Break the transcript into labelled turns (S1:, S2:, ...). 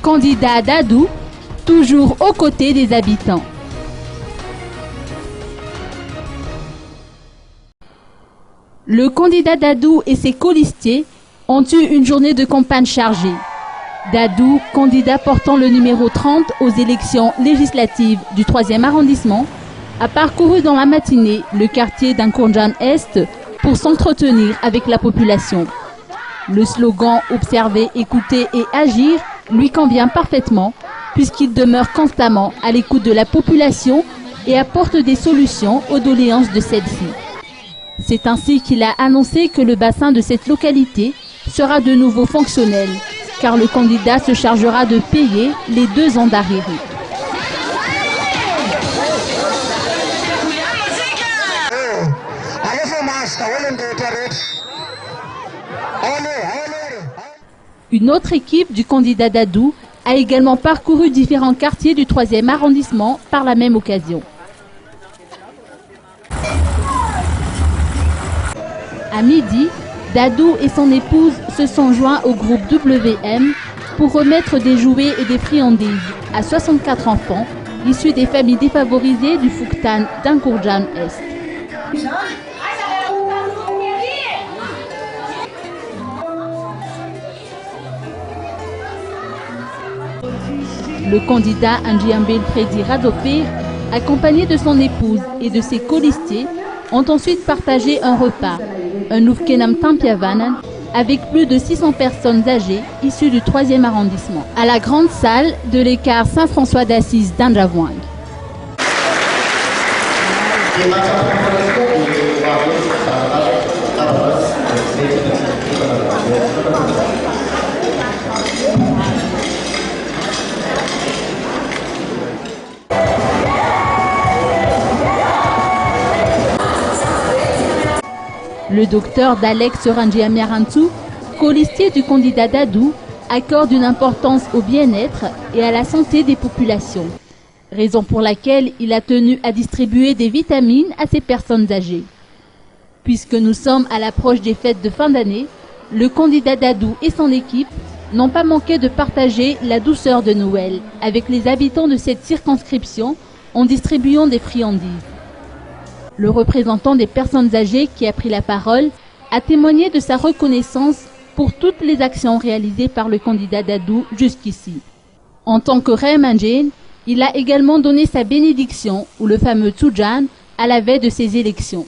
S1: candidat Dadou, toujours aux côtés des habitants. Le candidat Dadou et ses colistiers ont eu une journée de campagne chargée. Dadou, candidat portant le numéro 30 aux élections législatives du 3e arrondissement, a parcouru dans la matinée le quartier d'Ankourjan Est pour s'entretenir avec la population. Le slogan « Observer, écouter et agir » lui convient parfaitement puisqu'il demeure constamment à l'écoute de la population et apporte des solutions aux doléances de celle-ci. C'est ainsi qu'il a annoncé que le bassin de cette localité sera de nouveau fonctionnel, car le candidat se chargera de payer les 2 ans d'arriérés. Une autre équipe du candidat Dadou a également parcouru différents quartiers du 3e arrondissement par la même occasion. À midi, Dadou et son épouse se sont joints au groupe WM pour remettre des jouets et des friandises à 64 enfants issus des familles défavorisées du Fouktan d'Ankourjan Est. Le candidat Ndjiambel Freddy Radopé, accompagné de son épouse et de ses colistiers, ont ensuite partagé un repas, un oufkenam tampiavanan, avec plus de 600 personnes âgées issues du 3e arrondissement, à la grande salle de l'écart Saint-François d'Assise d'Andjavouang. Le docteur Dalex Rangiamiarantou, colistier du candidat Dadou, accorde une importance au bien-être et à la santé des populations, raison pour laquelle il a tenu à distribuer des vitamines à ces personnes âgées. Puisque nous sommes à l'approche des fêtes de fin d'année, le candidat Dadou et son équipe n'ont pas manqué de partager la douceur de Noël avec les habitants de cette circonscription en distribuant des friandises. Le représentant des personnes âgées qui a pris la parole a témoigné de sa reconnaissance pour toutes les actions réalisées par le candidat Dadou jusqu'ici. En tant que Remanjin, il a également donné sa bénédiction, ou le fameux Tsujan, à la veille de ces élections.